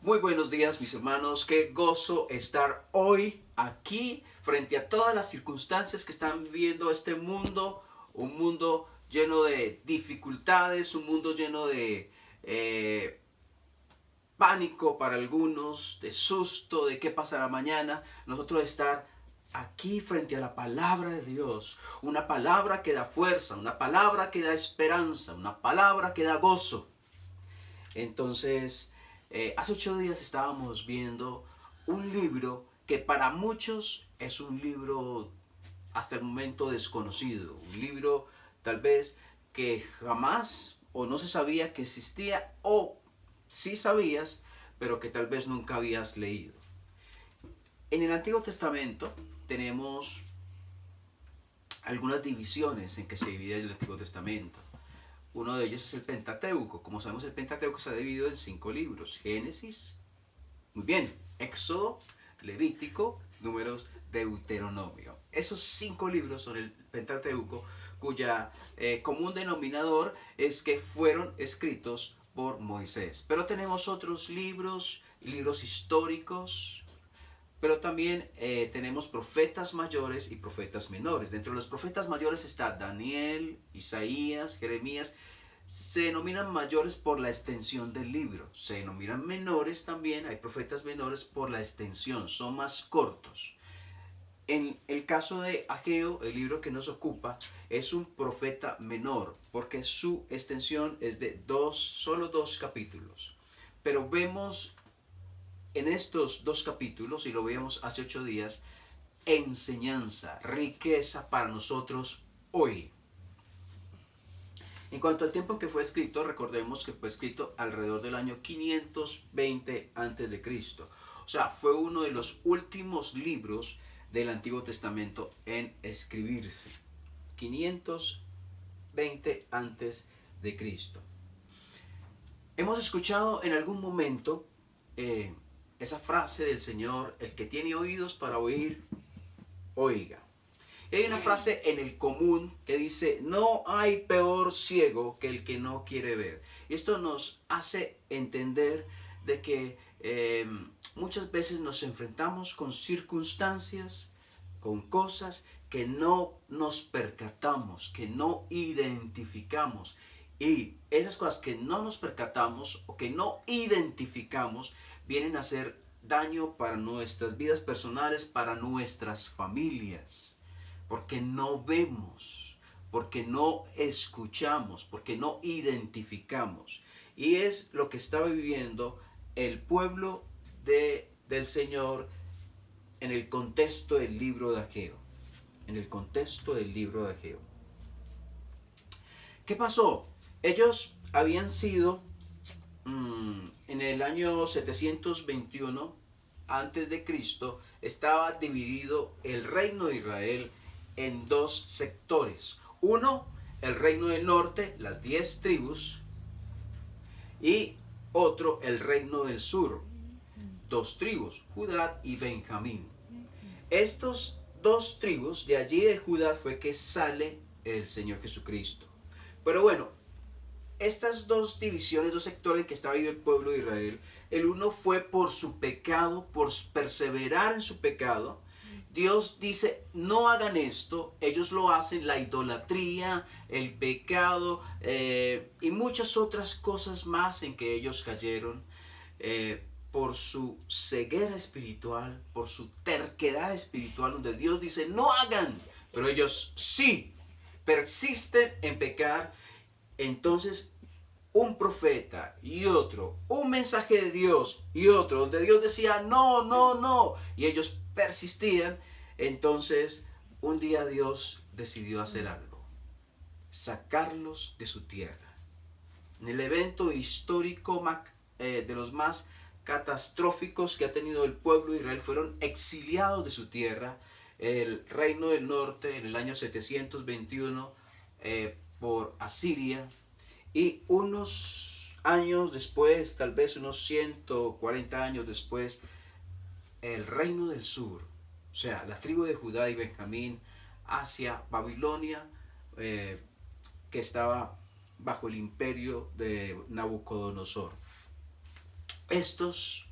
Muy buenos días, mis hermanos. Qué gozo estar hoy aquí frente a todas las circunstancias que están viviendo este mundo. Un mundo lleno de dificultades, un mundo lleno de pánico para algunos, de susto, de qué pasará mañana. Nosotros estar aquí frente a la palabra de Dios. Una palabra que da fuerza, una palabra que da esperanza, una palabra que da gozo. Entonces, hace 8 días estábamos viendo un libro que para muchos es un libro hasta el momento desconocido, un libro tal vez que jamás o no se sabía que existía o sí sabías, pero que tal vez nunca habías leído. En el Antiguo Testamento tenemos algunas divisiones en que se divide el Antiguo Testamento. Uno de ellos es el Pentateuco. Como sabemos, el Pentateuco está dividido en 5 libros. Génesis, muy bien, Éxodo, Levítico, Números, Deuteronomio. Esos 5 libros son el Pentateuco, cuya común denominador es que fueron escritos por Moisés. Pero tenemos otros libros, libros históricos, pero también tenemos profetas mayores y profetas menores. Dentro de los profetas mayores está Daniel, Isaías, Jeremías. Se denominan mayores por la extensión del libro. Se denominan menores también, hay profetas menores por la extensión, son más cortos. En el caso de Ageo, el libro que nos ocupa, es un profeta menor, porque su extensión es de solo 2 capítulos. Pero vemos en estos 2 capítulos, y lo vimos hace 8 días, enseñanza, riqueza para nosotros hoy. En cuanto al tiempo en que fue escrito, recordemos que fue escrito alrededor del año 520 a.C. O sea, fue uno de los últimos libros del Antiguo Testamento en escribirse. 520 a.C. Hemos escuchado en algún momento esa frase del Señor: el que tiene oídos para oír, oiga. Y hay una frase en el común que dice: no hay peor ciego que el que no quiere ver. Y esto nos hace entender de que muchas veces nos enfrentamos con circunstancias, con cosas que no nos percatamos, que no identificamos. Y esas cosas que no nos percatamos o que no identificamos vienen a hacer daño para nuestras vidas personales, para nuestras familias. Porque no vemos, porque no escuchamos, porque no identificamos. Y es lo que estaba viviendo el pueblo del Señor en el contexto del libro de Ageo. En el contexto del libro de Ageo. ¿Qué pasó? Ellos habían sido en el año 721 antes de Cristo, estaba dividido el reino de Israel en 2 sectores. Uno, el reino del norte, las 10 tribus, y otro, el reino del sur, 2 tribus, Judá y Benjamín. Estos 2 tribus, de allí de Judá fue que sale el Señor Jesucristo. Pero bueno, estas 2 divisiones, 2 sectores en que estaba viviendo el pueblo de Israel, el uno fue por su pecado, por perseverar en su pecado. Dios dice: no hagan esto. Ellos lo hacen, la idolatría, el pecado y muchas otras cosas más en que ellos cayeron por su ceguera espiritual, por su terquedad espiritual, donde Dios dice: no hagan, pero ellos sí persisten en pecar. Entonces, un profeta y otro, un mensaje de Dios y otro, donde Dios decía: no, no, no, y ellos persistían. Entonces, un día Dios decidió hacer algo: sacarlos de su tierra. En el evento histórico de los más catastróficos que ha tenido el pueblo de Israel, fueron exiliados de su tierra, el reino del norte, en el año 721 por Asiria. Y unos años después, tal vez unos 140 años después, el reino del sur, o sea, la tribu de Judá y Benjamín, hacia Babilonia, que estaba bajo el imperio de Nabucodonosor. Estos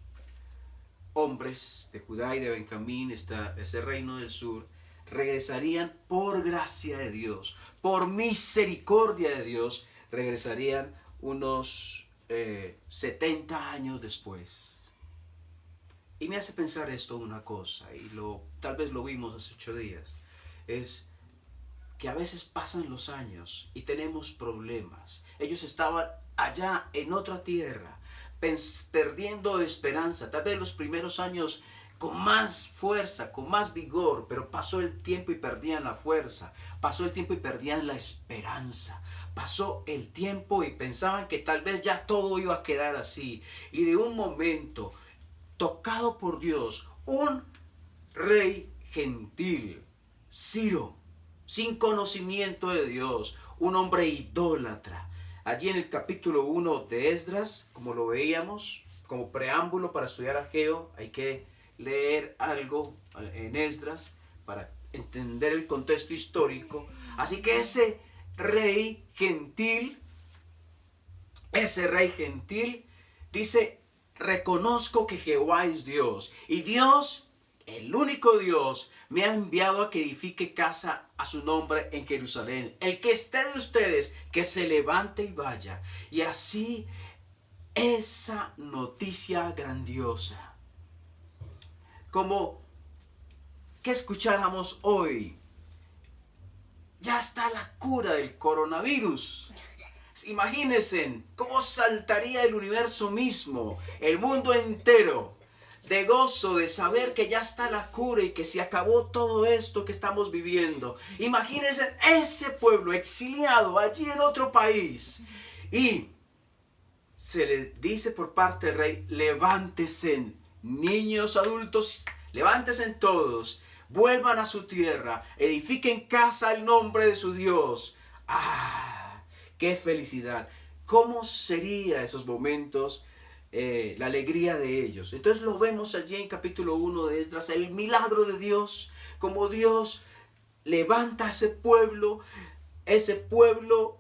hombres de Judá y de Benjamín, ese reino del sur, regresarían por gracia de Dios, por misericordia de Dios, regresarían unos 70 años después. Y me hace pensar esto una cosa, y tal vez lo vimos hace 8 días, es que a veces pasan los años y tenemos problemas. Ellos estaban allá en otra tierra, perdiendo esperanza, tal vez los primeros años con más fuerza, con más vigor, pero pasó el tiempo y perdían la fuerza, pasó el tiempo y perdían la esperanza, pasó el tiempo y pensaban que tal vez ya todo iba a quedar así, y de un momento, tocado por Dios, un rey gentil, Ciro, sin conocimiento de Dios, un hombre idólatra. Allí en el capítulo 1 de Esdras, como lo veíamos, como preámbulo para estudiar Ageo, hay que leer algo en Esdras para entender el contexto histórico. Así que ese rey gentil dice: reconozco que Jehová es Dios, y Dios, el único Dios, me ha enviado a que edifique casa a su nombre en Jerusalén. El que esté de ustedes, que se levante y vaya. Y así, esa noticia grandiosa, como que escucháramos hoy, ya está la cura del coronavirus. Imagínense cómo saltaría el universo mismo, el mundo entero, de gozo, de saber que ya está la cura y que se acabó todo esto que estamos viviendo. Imagínense ese pueblo exiliado allí en otro país. Y se le dice por parte del rey: levántense, niños, adultos, levántense todos, vuelvan a su tierra, edifiquen casa al nombre de su Dios. ¡Ah! ¡Qué felicidad! ¿Cómo sería esos momentos? La alegría de ellos. Entonces lo vemos allí en capítulo 1 de Esdras, el milagro de Dios, como Dios levanta a ese pueblo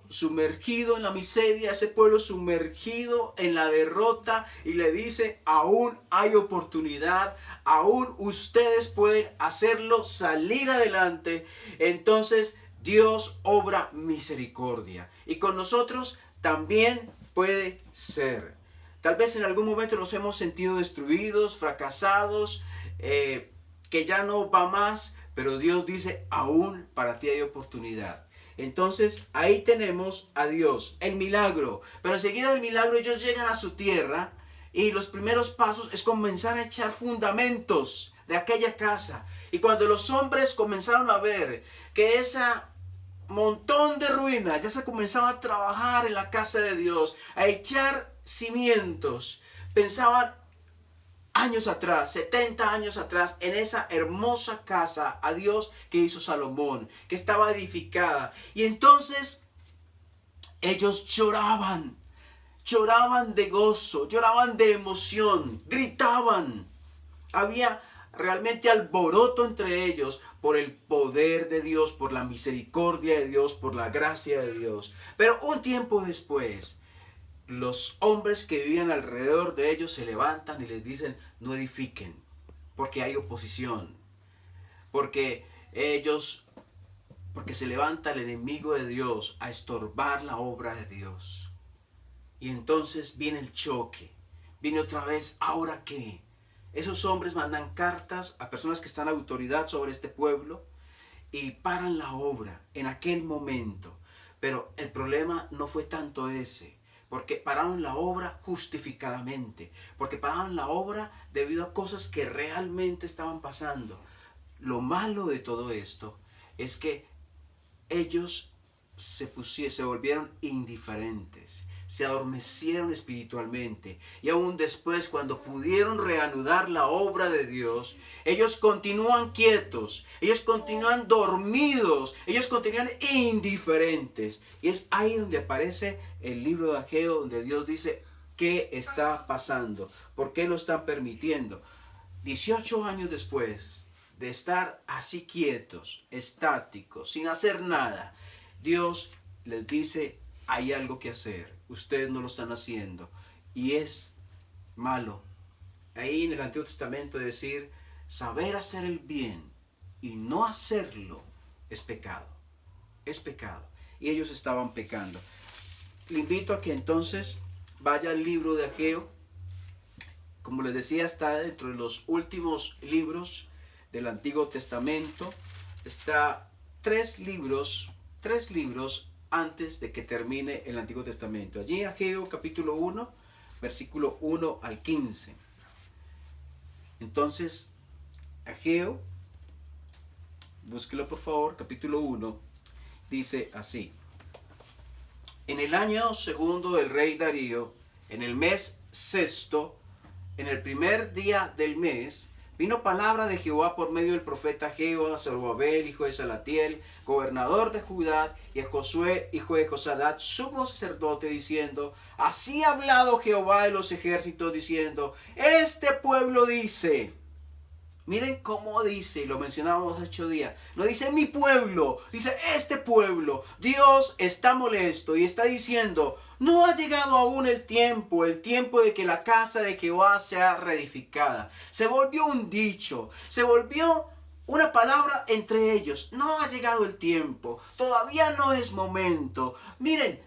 sumergido en la miseria, ese pueblo sumergido en la derrota, y le dice: aún hay oportunidad, aún ustedes pueden hacerlo salir adelante. Entonces Dios obra misericordia, y con nosotros también puede ser. Tal vez en algún momento nos hemos sentido destruidos, fracasados, que ya no va más, pero Dios dice: aún para ti hay oportunidad. Entonces ahí tenemos a Dios, el milagro. Pero enseguida del milagro ellos llegan a su tierra, y los primeros pasos es comenzar a echar fundamentos de aquella casa. Y cuando los hombres comenzaron a ver que esa montón de ruinas, ya se comenzaba a trabajar en la casa de Dios, a echar cimientos, pensaban años atrás, 70 años atrás, en esa hermosa casa a Dios que hizo Salomón, que estaba edificada. Y entonces ellos lloraban de gozo, lloraban de emoción, gritaban. Había realmente alboroto entre ellos por el poder de Dios, por la misericordia de Dios, por la gracia de Dios. Pero un tiempo después, los hombres que vivían alrededor de ellos se levantan y les dicen: no edifiquen, porque hay oposición, porque se levanta el enemigo de Dios a estorbar la obra de Dios. Y entonces viene el choque, viene otra vez: ¿ahora qué? Esos hombres mandan cartas a personas que están en autoridad sobre este pueblo y paran la obra en aquel momento. Pero el problema no fue tanto ese, porque pararon la obra justificadamente, porque pararon la obra debido a cosas que realmente estaban pasando. Lo malo de todo esto es que ellos se volvieron indiferentes, se adormecieron espiritualmente, y aún después, cuando pudieron reanudar la obra de Dios, ellos continúan quietos, ellos continúan dormidos, ellos continúan indiferentes. Y es ahí donde aparece el libro de Ageo, donde Dios dice: ¿qué está pasando? ¿Por qué lo están permitiendo? 18 años después de estar así quietos, estáticos, sin hacer nada, Dios les dice: hay algo que hacer, ustedes no lo están haciendo, y es malo, ahí en el Antiguo Testamento decir, saber hacer el bien y no hacerlo es pecado. Es pecado. Y ellos estaban pecando. Le invito a que entonces vaya al libro de Ageo. Como les decía, está dentro de los últimos libros del Antiguo Testamento. Está tres libros antes de que termine el Antiguo Testamento. Allí Ageo capítulo 1, versículo 1 al 15. Entonces, Ageo, búsquelo por favor, capítulo 1, dice así. En el año segundo del rey Darío, en el mes sexto, en el primer día del mes, vino palabra de Jehová por medio del profeta Ageo a Zorobabel, hijo de Salatiel, gobernador de Judá, y a Josué, hijo de Josadat, sumo sacerdote, diciendo, así ha hablado Jehová de los ejércitos, diciendo, este pueblo dice, miren cómo dice, lo mencionábamos hace 8 días, no dice mi pueblo, dice este pueblo. Dios está molesto y está diciendo, no ha llegado aún el tiempo de que la casa de Jehová sea reedificada. Se volvió un dicho, se volvió una palabra entre ellos. No ha llegado el tiempo, todavía no es momento. Miren,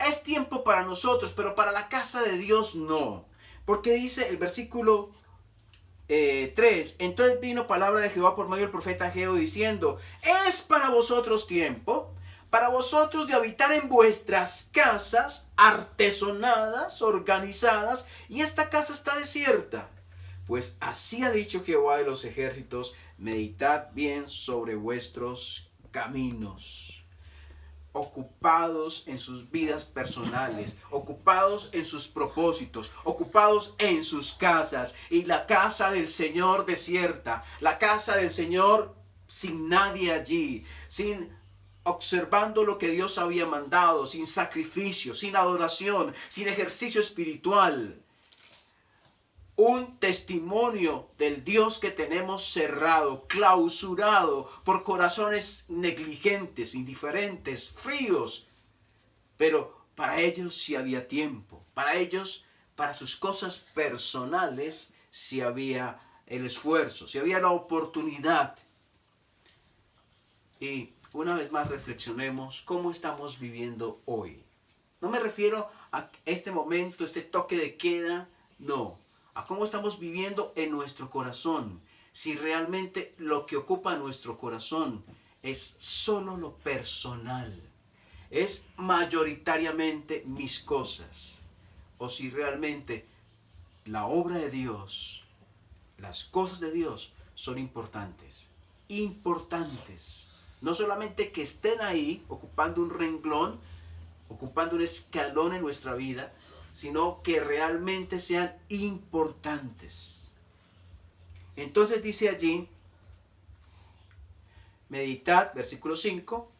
es tiempo para nosotros, pero para la casa de Dios no. Porque dice el versículo 3, entonces vino palabra de Jehová por medio del profeta Ageo diciendo, es para vosotros tiempo, para vosotros de habitar en vuestras casas artesonadas, organizadas, y esta casa está desierta. Pues así ha dicho Jehová de los ejércitos, meditad bien sobre vuestros caminos. Ocupados en sus vidas personales, ocupados en sus propósitos, ocupados en sus casas, y la casa del Señor desierta, la casa del Señor sin nadie allí, sin observando lo que Dios había mandado, sin sacrificio, sin adoración, sin ejercicio espiritual. Un testimonio del Dios que tenemos cerrado, clausurado por corazones negligentes, indiferentes, fríos. Pero para ellos sí había tiempo. Para ellos, para sus cosas personales, sí había el esfuerzo, sí había la oportunidad. Y una vez más reflexionemos cómo estamos viviendo hoy. No me refiero a este momento, este toque de queda, no. A cómo estamos viviendo en nuestro corazón. Si realmente lo que ocupa nuestro corazón es solo lo personal, es mayoritariamente mis cosas, o si realmente la obra de Dios, las cosas de Dios son importantes. Importantes. No solamente que estén ahí ocupando un renglón, ocupando un escalón en nuestra vida, sino que realmente sean importantes. Entonces dice allí, meditad, versículo 5,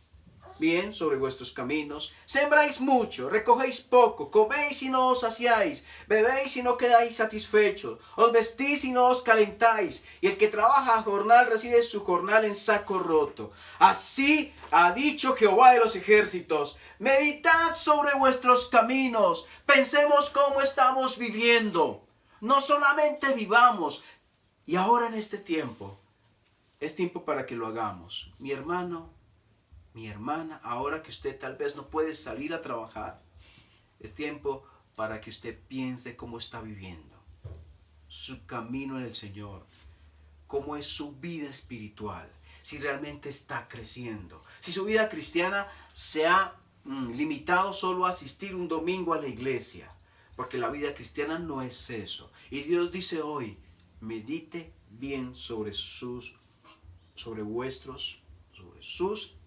bien sobre vuestros caminos, sembráis mucho, recogéis poco, coméis y no os saciáis, bebéis y no quedáis satisfechos, os vestís y no os calentáis, y el que trabaja a jornal recibe su jornal en saco roto. Así ha dicho Jehová de los ejércitos, meditad sobre vuestros caminos, pensemos cómo estamos viviendo, no solamente vivamos, y ahora en este tiempo, es tiempo para que lo hagamos. Mi hermano, mi hermana, ahora que usted tal vez no puede salir a trabajar, es tiempo para que usted piense cómo está viviendo su camino en el Señor, cómo es su vida espiritual, si realmente está creciendo, si su vida cristiana se ha limitado solo a asistir un domingo a la iglesia, porque la vida cristiana no es eso. Y Dios dice hoy, medite bien sobre sus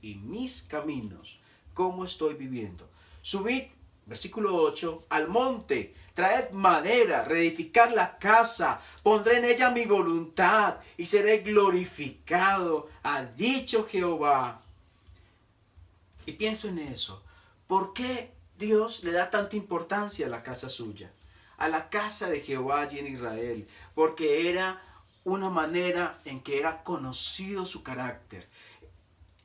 y mis caminos, cómo estoy viviendo. Subid, versículo 8, al monte, traed madera, reedificad la casa, pondré en ella mi voluntad y seré glorificado, ha dicho Jehová. Y pienso en eso. ¿Por qué Dios le da tanta importancia a la casa suya? A la casa de Jehová allí en Israel. Porque era una manera en que era conocido su carácter.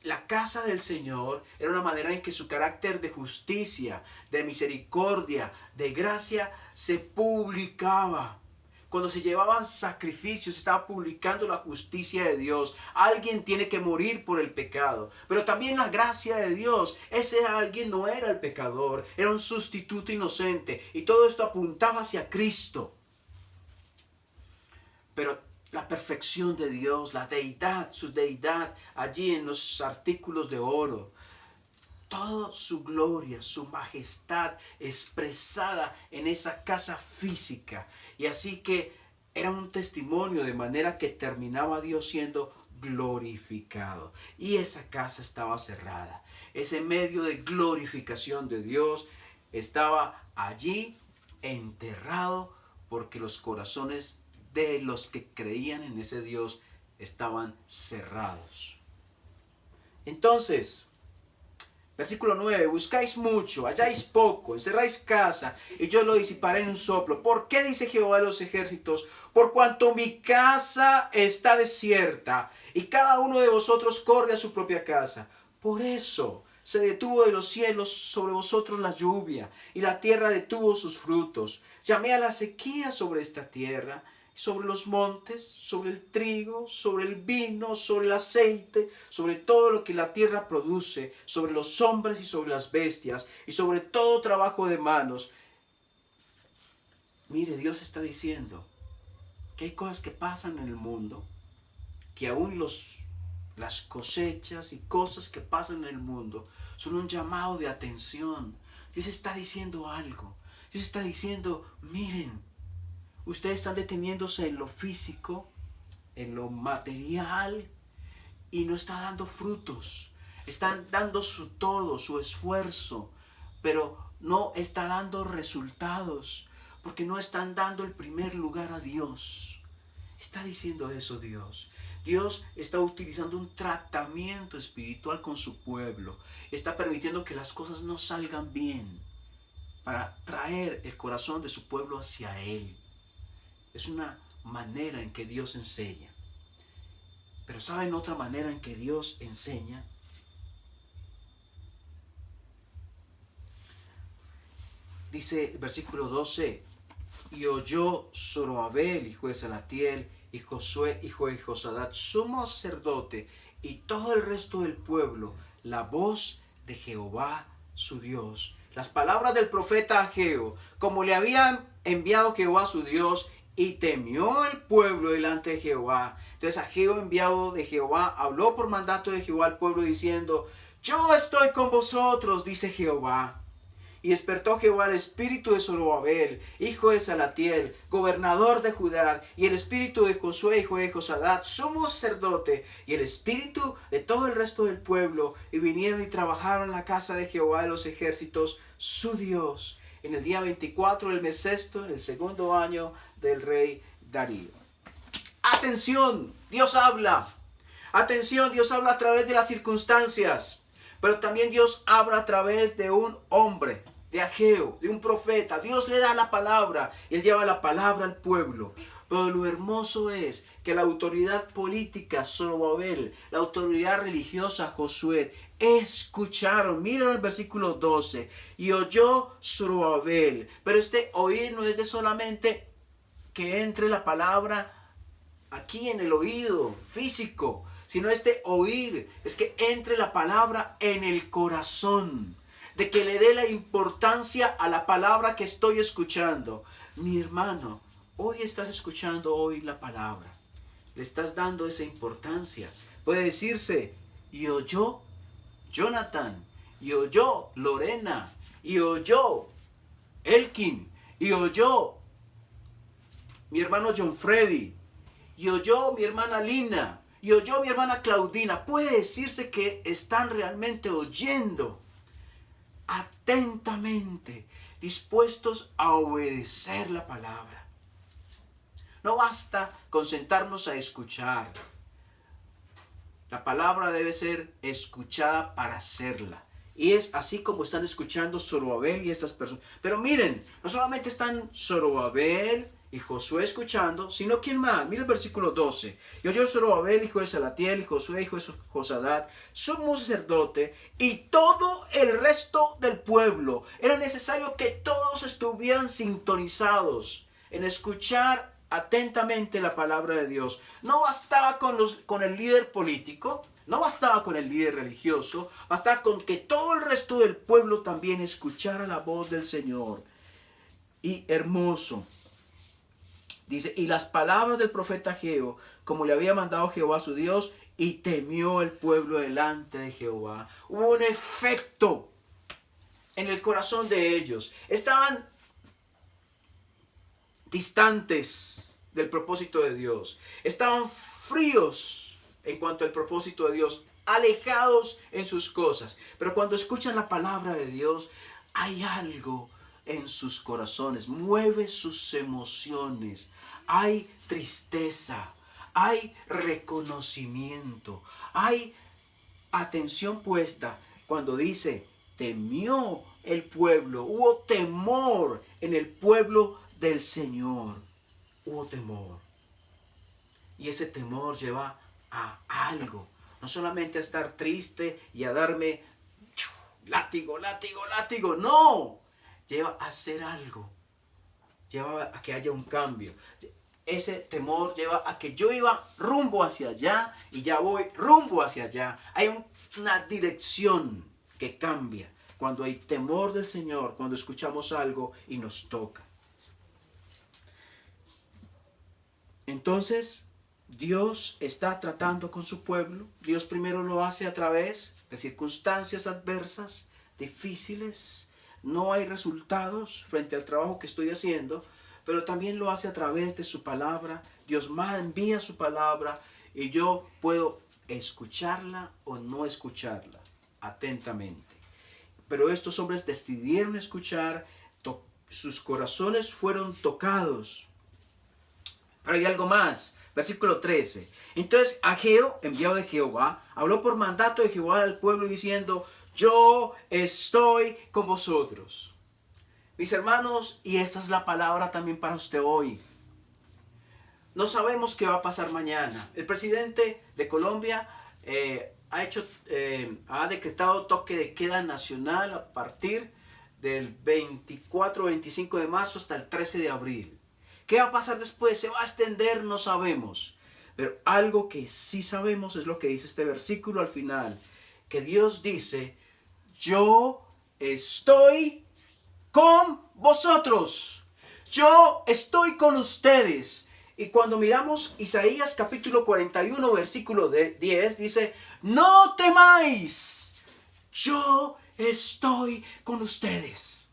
La casa del Señor era una manera en que su carácter de justicia, de misericordia, de gracia se publicaba. cuando se llevaban sacrificios, estaba publicando la justicia de Dios. Alguien tiene que morir por el pecado. Pero también la gracia de Dios. Ese alguien no era el pecador, era un sustituto inocente. Y todo esto apuntaba hacia Cristo. Pero la perfección de Dios, la deidad, su deidad, allí en los artículos de oro. Toda su gloria, su majestad expresada en esa casa física. Y así que era un testimonio, de manera que terminaba Dios siendo glorificado. Y esa casa estaba cerrada. Ese medio de glorificación de Dios estaba allí enterrado, porque los corazones de los que creían en ese Dios estaban cerrados. Entonces, versículo 9, buscáis mucho, halláis poco, encerráis casa, y yo lo disiparé en un soplo. ¿Por qué dice Jehová de los ejércitos? Por cuanto mi casa está desierta, y cada uno de vosotros corre a su propia casa. Por eso se detuvo de los cielos sobre vosotros la lluvia, y la tierra detuvo sus frutos. Llamé a la sequía sobre esta tierra, sobre los montes, sobre el trigo, sobre el vino, sobre el aceite, sobre todo lo que la tierra produce, sobre los hombres y sobre las bestias, y sobre todo trabajo de manos. Mire, Dios está diciendo que hay cosas que pasan en el mundo, que aún las cosechas y cosas que pasan en el mundo son un llamado de atención. Dios está diciendo algo. Dios está diciendo, miren, ustedes están deteniéndose en lo físico, en lo material, y no está dando frutos. Están dando su todo, su esfuerzo, pero no está dando resultados, porque no están dando el primer lugar a Dios. Está diciendo eso Dios. Dios está utilizando un tratamiento espiritual con su pueblo. Está permitiendo que las cosas no salgan bien, para traer el corazón de su pueblo hacia Él. Es una manera en que Dios enseña. Pero ¿saben otra manera en que Dios enseña? Dice el versículo 12, y oyó Zorobabel, hijo de Salatiel, y Josué, hijo de Josadat, sumo sacerdote, y todo el resto del pueblo, la voz de Jehová su Dios. Las palabras del profeta Ageo, como le habían enviado Jehová su Dios, y temió el pueblo delante de Jehová. Entonces Ageo, enviado de Jehová, habló por mandato de Jehová al pueblo diciendo, yo estoy con vosotros, dice Jehová. Y despertó Jehová el espíritu de Zorobabel, hijo de Salatiel, gobernador de Judá, y el espíritu de Josué, hijo de Josadat, sumo sacerdote, y el espíritu de todo el resto del pueblo, y vinieron y trabajaron en la casa de Jehová de los ejércitos, su Dios, en el día 24 del mes sexto, en el segundo año del rey Darío. Atención, Dios habla. Atención, Dios habla a través de las circunstancias. Pero también Dios habla a través de un hombre, de Ageo, de un profeta. Dios le da la palabra y él lleva la palabra al pueblo. Pero lo hermoso es que la autoridad política, Zorobabel, la autoridad religiosa, Josué, escucharon. Miren el versículo 12. Y oyó Zorobabel. Pero este oír no es de solamente que entre la palabra aquí en el oído físico, sino este oír es que entre la palabra en el corazón, de que le dé la importancia a la palabra que estoy escuchando. Mi hermano, hoy estás escuchando hoy la palabra, le estás dando esa importancia. Puede decirse, y oyó Jonathan, y oyó Lorena, y oyó Elkin, y oyó mi hermano John Freddy, y oyó mi hermana Lina, y oyó mi hermana Claudina. Puede decirse que están realmente oyendo atentamente, dispuestos a obedecer la palabra. No basta con sentarnos a escuchar. La palabra debe ser escuchada para hacerla. Y es así como están escuchando Zorobabel y estas personas. Pero miren, no solamente están Zorobabel y Josué escuchando, sino ¿quién más? Mira el versículo 12. Y oyó Zorobabel, hijo de Salatiel, y Josué, hijo de Josadat, sumo sacerdote, y todo el resto del pueblo. Era necesario que todos estuvieran sintonizados en escuchar atentamente la palabra de Dios. No bastaba con el líder político, no bastaba con el líder religioso, bastaba con que todo el resto del pueblo también escuchara la voz del Señor. Y hermoso. Dice, y las palabras del profeta Ageo, como le había mandado Jehová su Dios, y temió el pueblo delante de Jehová. Hubo un efecto en el corazón de ellos. Estaban distantes del propósito de Dios. Estaban fríos en cuanto al propósito de Dios, alejados en sus cosas. Pero cuando escuchan la palabra de Dios, hay algo en sus corazones, mueve sus emociones. Hay tristeza, hay reconocimiento, hay atención puesta cuando dice, temió el pueblo, hubo temor en el pueblo del Señor, hubo temor. Y ese temor lleva a algo, no solamente a estar triste y a darme látigo, látigo, látigo, no, lleva a hacer algo, lleva a que haya un cambio. Ese temor lleva a que yo iba rumbo hacia allá y ya voy rumbo hacia allá. Hay una dirección que cambia cuando hay temor del Señor, cuando escuchamos algo y nos toca. Entonces, Dios está tratando con su pueblo. Dios primero lo hace a través de circunstancias adversas, difíciles. No hay resultados frente al trabajo que estoy haciendo, pero también lo hace a través de su palabra. Dios envía su palabra y yo puedo escucharla o no escucharla atentamente. Pero estos hombres decidieron escuchar, sus corazones fueron tocados. Pero hay algo más. Versículo 13. Entonces Ageo, enviado de Jehová, habló por mandato de Jehová al pueblo diciendo, yo estoy con vosotros. Mis hermanos, y esta es la palabra también para usted hoy. No sabemos qué va a pasar mañana. El presidente de Colombia ha decretado toque de queda nacional a partir del 24 o 25 de marzo hasta el 13 de abril. ¿Qué va a pasar después? ¿Se va a extender? No sabemos. Pero algo que sí sabemos es lo que dice este versículo al final. Que Dios dice, yo estoy con vosotros. Yo estoy con ustedes. Y cuando miramos Isaías capítulo 41 versículo 10 dice, no temáis, yo estoy con ustedes.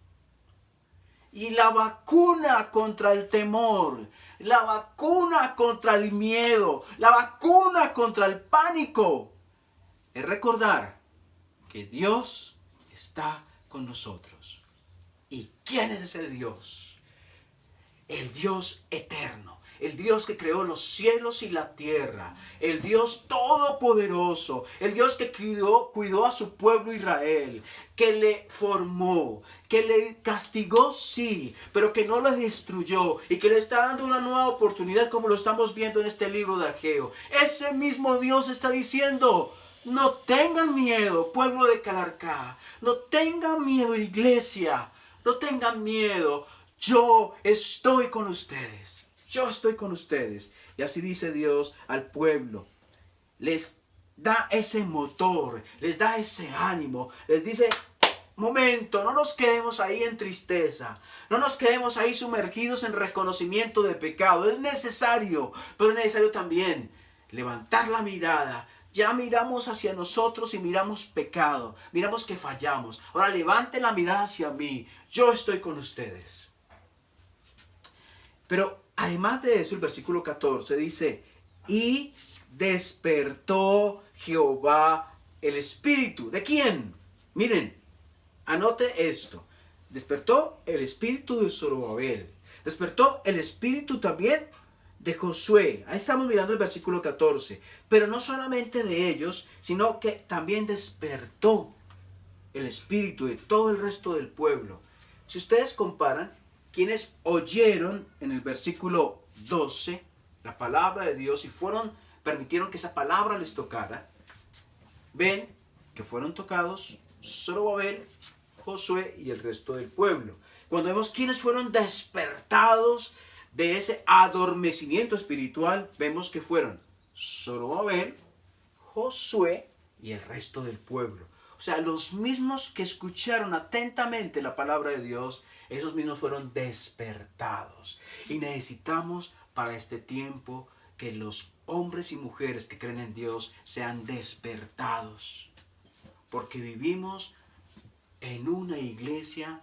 Y la vacuna contra el temor, la vacuna contra el miedo, la vacuna contra el pánico es recordar que Dios está con nosotros. ¿Y quién es ese Dios? El Dios eterno, el Dios que creó los cielos y la tierra, el Dios todopoderoso, el Dios que cuidó a su pueblo Israel, que le formó, que le castigó, sí, pero que no lo destruyó y que le está dando una nueva oportunidad como lo estamos viendo en este libro de Ageo. Ese mismo Dios está diciendo, no tengan miedo, pueblo de Calarcá, no tengan miedo, iglesia, no tengan miedo, yo estoy con ustedes. Yo estoy con ustedes. Y así dice Dios al pueblo. Les da ese motor, les da ese ánimo. Les dice, momento, no nos quedemos ahí en tristeza. No nos quedemos ahí sumergidos en reconocimiento de pecado. Es necesario, pero es necesario también levantar la mirada. Ya miramos hacia nosotros y miramos pecado. Miramos que fallamos. Ahora levanten la mirada hacia mí. Yo estoy con ustedes. Pero además de eso, el versículo 14 dice, y despertó Jehová el espíritu. ¿De quién? Miren, anote esto. Despertó el espíritu de Zorobabel. Despertó el espíritu también de Josué. Ahí estamos mirando el versículo 14. Pero no solamente de ellos, sino que también despertó el espíritu de todo el resto del pueblo. Si ustedes comparan, quienes oyeron en el versículo 12 la palabra de Dios y permitieron que esa palabra les tocara, ven que fueron tocados Zorobabel, Josué y el resto del pueblo. Cuando vemos quienes fueron despertados de ese adormecimiento espiritual, vemos que fueron Zorobabel, Josué y el resto del pueblo. O sea, los mismos que escucharon atentamente la palabra de Dios, esos mismos fueron despertados. Y necesitamos para este tiempo que los hombres y mujeres que creen en Dios sean despertados. Porque vivimos en una iglesia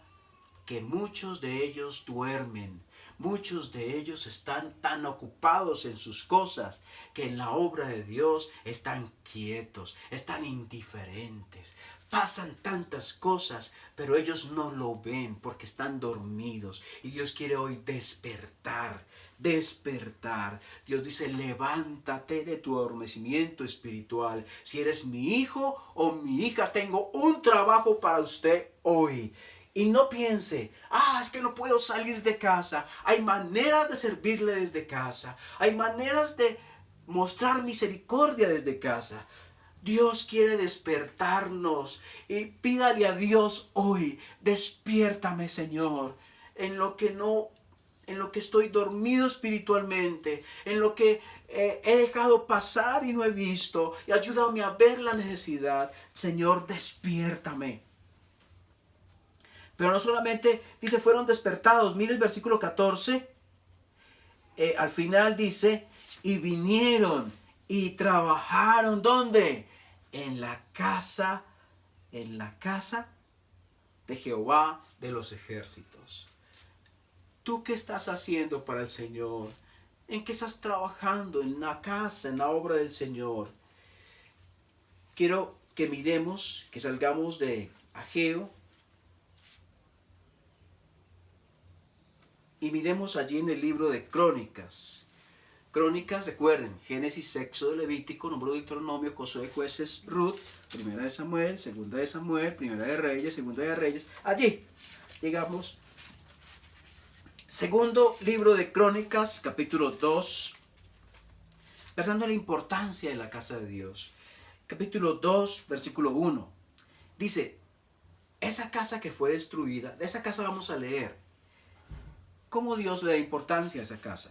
que muchos de ellos duermen. Muchos de ellos están tan ocupados en sus cosas que en la obra de Dios están quietos, están indiferentes. Pasan tantas cosas, pero ellos no lo ven porque están dormidos. Y Dios quiere hoy despertar. Dios dice, levántate de tu adormecimiento espiritual. Si eres mi hijo o mi hija, tengo un trabajo para usted hoy. Y no piense, es que no puedo salir de casa. Hay maneras de servirle desde casa. Hay maneras de mostrar misericordia desde casa. Dios quiere despertarnos y pídale a Dios hoy, despiértame, Señor, en lo que estoy dormido espiritualmente, en lo que he dejado pasar y no he visto, y ayúdame a ver la necesidad. Señor, despiértame. Pero no solamente dice fueron despertados. Mire el versículo 14. Al final dice, y vinieron y trabajaron. ¿Dónde? En la casa de Jehová de los ejércitos. ¿Tú qué estás haciendo para el Señor? ¿En qué estás trabajando? En la casa, en la obra del Señor. Quiero que miremos, que salgamos de Ageo. Y miremos allí en el libro de Crónicas. Crónicas, recuerden, Génesis, Éxodo, Levítico, Número, Deuteronomio, Josué, Jueces, Ruth, Primera de Samuel, Segunda de Samuel, Primera de Reyes, Segunda de Reyes. Allí llegamos. Segundo libro de Crónicas, capítulo 2. Pensando en la importancia de la casa de Dios. Capítulo 2, versículo 1. Dice, esa casa que fue destruida, de esa casa vamos a leer cómo Dios le da importancia a esa casa.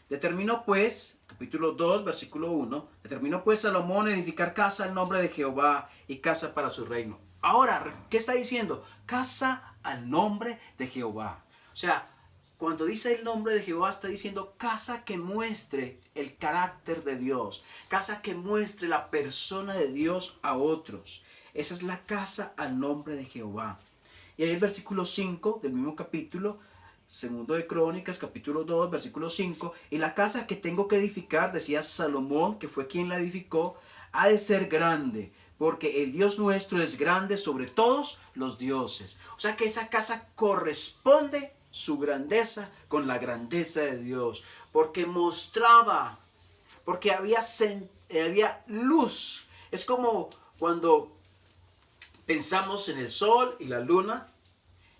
Determinó pues, capítulo 2, versículo 1, determinó pues Salomón edificar casa al nombre de Jehová y casa para su reino. Ahora, ¿qué está diciendo? Casa al nombre de Jehová. O sea, cuando dice el nombre de Jehová, está diciendo casa que muestre el carácter de Dios, casa que muestre la persona de Dios a otros. Esa es la casa al nombre de Jehová. Y ahí el versículo 5 del mismo capítulo, Segundo de Crónicas, capítulo 2, versículo 5. Y la casa que tengo que edificar, decía Salomón, que fue quien la edificó, ha de ser grande, porque el Dios nuestro es grande sobre todos los dioses. O sea que esa casa corresponde su grandeza con la grandeza de Dios, porque mostraba, porque había luz. Es como cuando pensamos en el sol y la luna.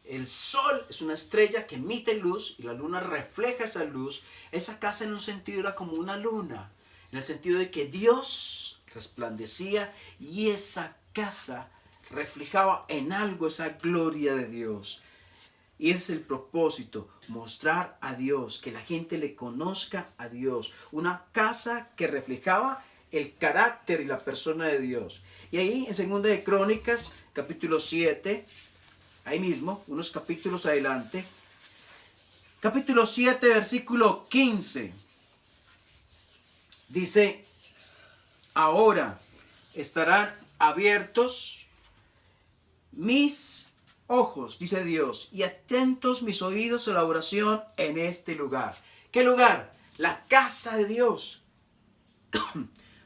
El sol es una estrella que emite luz y la luna refleja esa luz. Esa casa en un sentido era como una luna, en el sentido de que Dios resplandecía y esa casa reflejaba en algo esa gloria de Dios. Y ese es el propósito, mostrar a Dios, que la gente le conozca a Dios. Una casa que reflejaba el carácter y la persona de Dios. Y ahí en Segunda de Crónicas, capítulo 7, ahí mismo, unos capítulos adelante. Capítulo 7, versículo 15. Dice, ahora estarán abiertos mis ojos, dice Dios, y atentos mis oídos a la oración en este lugar. ¿Qué lugar? La casa de Dios.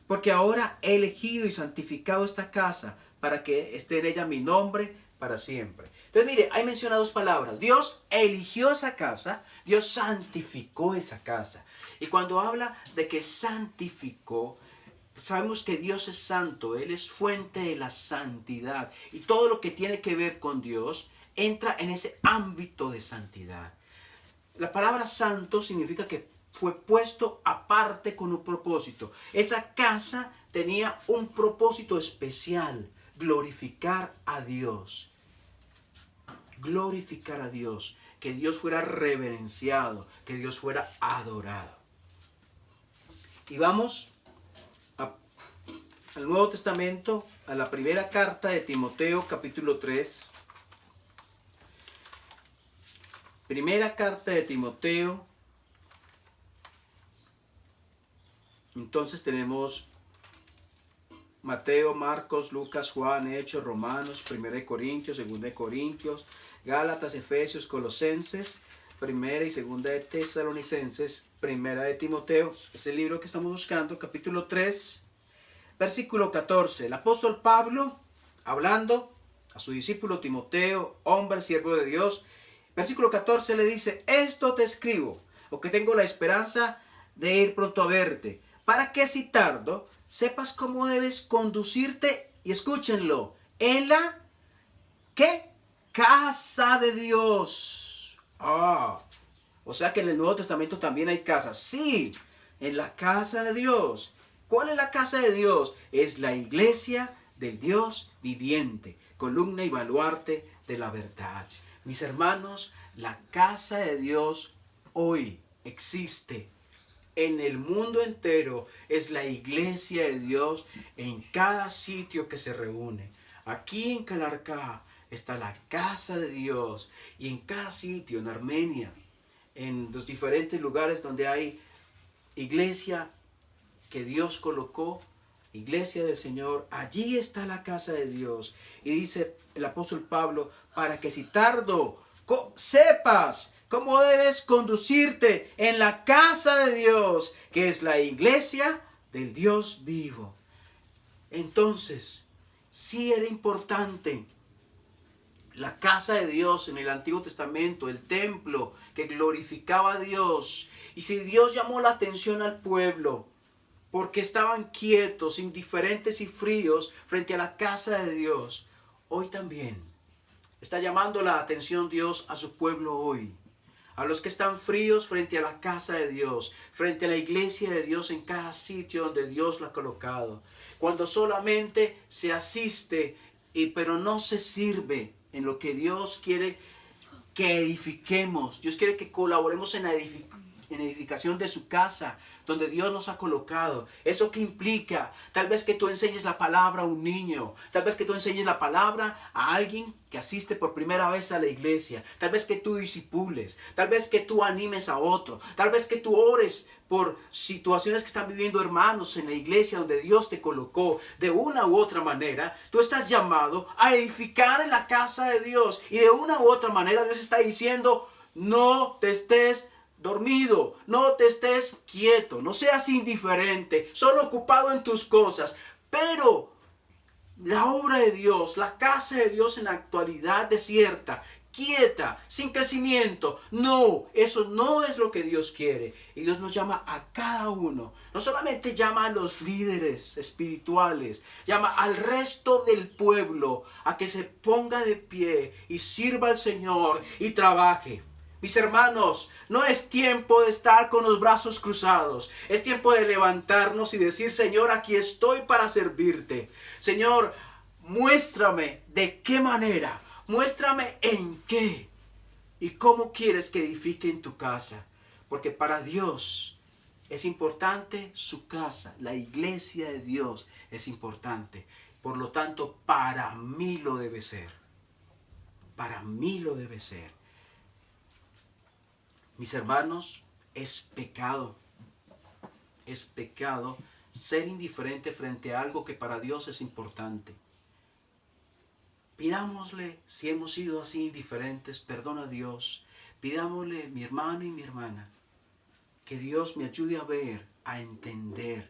Porque ahora he elegido y santificado esta casa para que esté en ella mi nombre para siempre. Entonces mire, hay mencionadas dos palabras. Dios eligió esa casa, Dios santificó esa casa. Y cuando habla de que santificó, sabemos que Dios es santo, Él es fuente de la santidad. Y todo lo que tiene que ver con Dios entra en ese ámbito de santidad. La palabra santo significa que fue puesto aparte con un propósito. Esa casa tenía un propósito especial, glorificar a Dios. Glorificar a Dios. que Dios fuera reverenciado, que Dios fuera adorado. Y vamos al Nuevo Testamento, a la primera carta de Timoteo, capítulo 3. Primera carta de Timoteo. Entonces tenemos Mateo, Marcos, Lucas, Juan, Hechos, Romanos, 1 Corintios, 2 Corintios, Gálatas, Efesios, Colosenses, 1 y 2 de Tesalonicenses, 1 de Timoteo, es el libro que estamos buscando, capítulo 3, versículo 14. El apóstol Pablo, hablando a su discípulo Timoteo, hombre, siervo de Dios, versículo 14 le dice: esto te escribo, porque tengo la esperanza de ir pronto a verte, para que si tardo, sepas cómo debes conducirte, y escúchenlo, en la ¿qué? Casa de Dios. O sea que en el Nuevo Testamento también hay casas. Sí, en la casa de Dios. ¿Cuál es la casa de Dios? Es la iglesia del Dios viviente, columna y baluarte de la verdad. Mis hermanos, la casa de Dios hoy existe en el mundo entero. Es la iglesia de Dios en cada sitio que se reúne. Aquí en Calarcá está la casa de Dios, y en cada sitio, en Armenia, en los diferentes lugares donde hay iglesia que Dios colocó, iglesia del Señor, allí está la casa de Dios. Y dice el apóstol Pablo: para que si tardo, sepas cómo debes conducirte en la casa de Dios, que es la iglesia del Dios vivo. Entonces, sí era importante la casa de Dios en el Antiguo Testamento, el templo que glorificaba a Dios. Y si Dios llamó la atención al pueblo porque estaban quietos, indiferentes y fríos frente a la casa de Dios, hoy también está llamando la atención Dios a su pueblo hoy. A los que están fríos frente a la casa de Dios, frente a la iglesia de Dios en cada sitio donde Dios la ha colocado. Cuando solamente se asiste, pero no se sirve en lo que Dios quiere que edifiquemos. Dios quiere que colaboremos en la edificación de su casa, donde Dios nos ha colocado. ¿Eso qué implica? Tal vez que tú enseñes la palabra a un niño, tal vez que tú enseñes la palabra a alguien que asiste por primera vez a la iglesia, tal vez que tú discipules, tal vez que tú animes a otro, tal vez que tú ores por situaciones que están viviendo hermanos en la iglesia donde Dios te colocó. De una u otra manera, tú estás llamado a edificar en la casa de Dios, y de una u otra manera Dios está diciendo: no te estés dormido, no te estés quieto, no seas indiferente, solo ocupado en tus cosas. Pero la obra de Dios, la casa de Dios en la actualidad desierta, quieta, sin crecimiento, no, eso no es lo que Dios quiere. Y Dios nos llama a cada uno. No solamente llama a los líderes espirituales, llama al resto del pueblo a que se ponga de pie y sirva al Señor y trabaje. Mis hermanos, no es tiempo de estar con los brazos cruzados. Es tiempo de levantarnos y decir: Señor, aquí estoy para servirte. Señor, muéstrame de qué manera, muéstrame en qué y cómo quieres que edifique en tu casa. Porque para Dios es importante su casa, la iglesia de Dios es importante. Por lo tanto, para mí lo debe ser. Para mí lo debe ser. Mis hermanos, es pecado ser indiferente frente a algo que para Dios es importante. Pidámosle, si hemos sido así indiferentes, perdón a Dios. Pidámosle, mi hermano y mi hermana, que Dios me ayude a ver, a entender,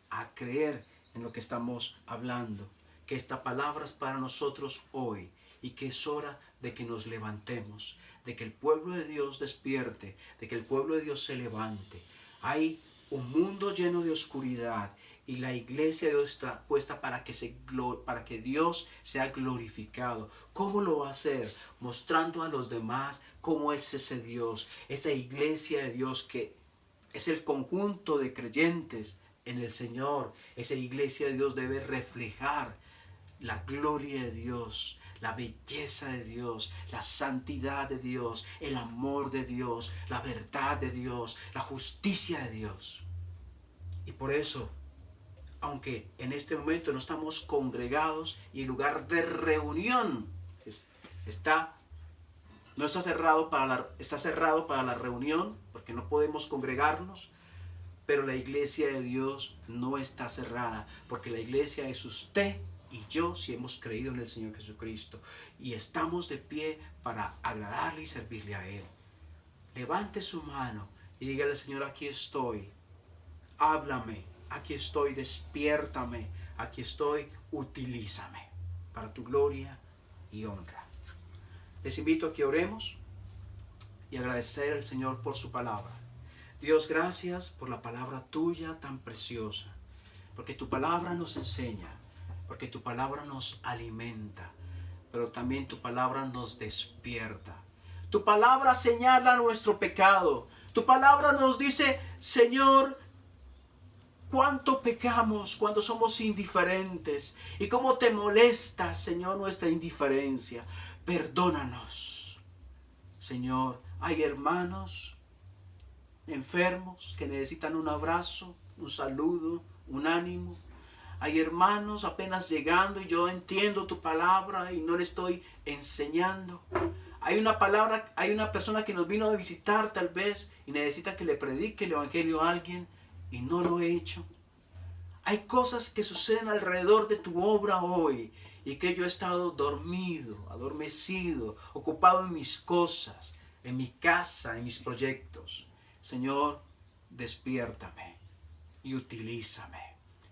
a creer en lo que estamos hablando. Que esta palabra es para nosotros hoy, y que es hora de que nos levantemos, de que el pueblo de Dios despierte, de que el pueblo de Dios se levante. Hay un mundo lleno de oscuridad, y la iglesia de Dios está puesta para que Dios sea glorificado. ¿Cómo lo va a hacer? Mostrando a los demás cómo es ese Dios, esa iglesia de Dios que es el conjunto de creyentes en el Señor. Esa iglesia de Dios debe reflejar la gloria de Dios, la belleza de Dios, la santidad de Dios, el amor de Dios, la verdad de Dios, la justicia de Dios. Y por eso, aunque en este momento no estamos congregados y el lugar de reunión está cerrado para la reunión, porque no podemos congregarnos, pero la iglesia de Dios no está cerrada, porque la iglesia es usted y yo, si hemos creído en el Señor Jesucristo, y estamos de pie para agradarle y servirle a Él. Levante su mano y dígale al Señor: aquí estoy, háblame, aquí estoy, despiértame, aquí estoy, utilízame para tu gloria y honra. Les invito a que oremos y agradecer al Señor por su palabra. Dios, gracias por la palabra tuya tan preciosa, porque tu palabra nos enseña, porque tu palabra nos alimenta, pero también tu palabra nos despierta. Tu palabra señala nuestro pecado. Tu palabra nos dice: Señor, cuánto pecamos cuando somos indiferentes y cómo te molesta, Señor, nuestra indiferencia. Perdónanos, Señor. Hay hermanos enfermos que necesitan un abrazo, un saludo, un ánimo. Hay hermanos apenas llegando y yo entiendo tu palabra y no le estoy enseñando. Hay una persona que nos vino a visitar tal vez y necesita que le predique el evangelio a alguien y no lo he hecho. Hay cosas que suceden alrededor de tu obra hoy y que yo he estado dormido, adormecido, ocupado en mis cosas, en mi casa, en mis proyectos. Señor, despiértame y utilízame,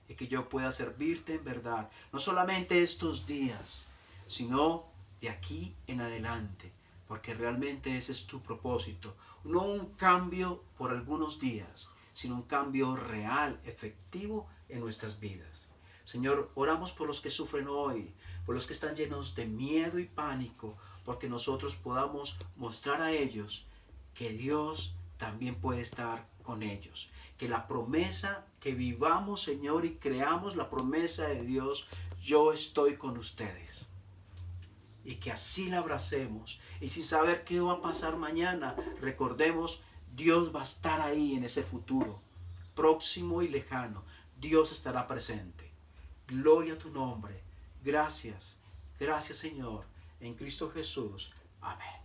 y que yo pueda servirte en verdad, no solamente estos días, sino de aquí en adelante, porque realmente ese es tu propósito. No un cambio por algunos días, sino un cambio real, efectivo en nuestras vidas. Señor, oramos por los que sufren hoy, por los que están llenos de miedo y pánico, porque nosotros podamos mostrar a ellos que Dios también puede estar con ellos. Que la promesa, que vivamos, Señor, y creamos la promesa de Dios: yo estoy con ustedes. Y que así la abracemos. Y sin saber qué va a pasar mañana, recordemos, Dios va a estar ahí en ese futuro, próximo y lejano. Dios estará presente. Gloria a tu nombre. Gracias. Gracias, Señor. En Cristo Jesús. Amén.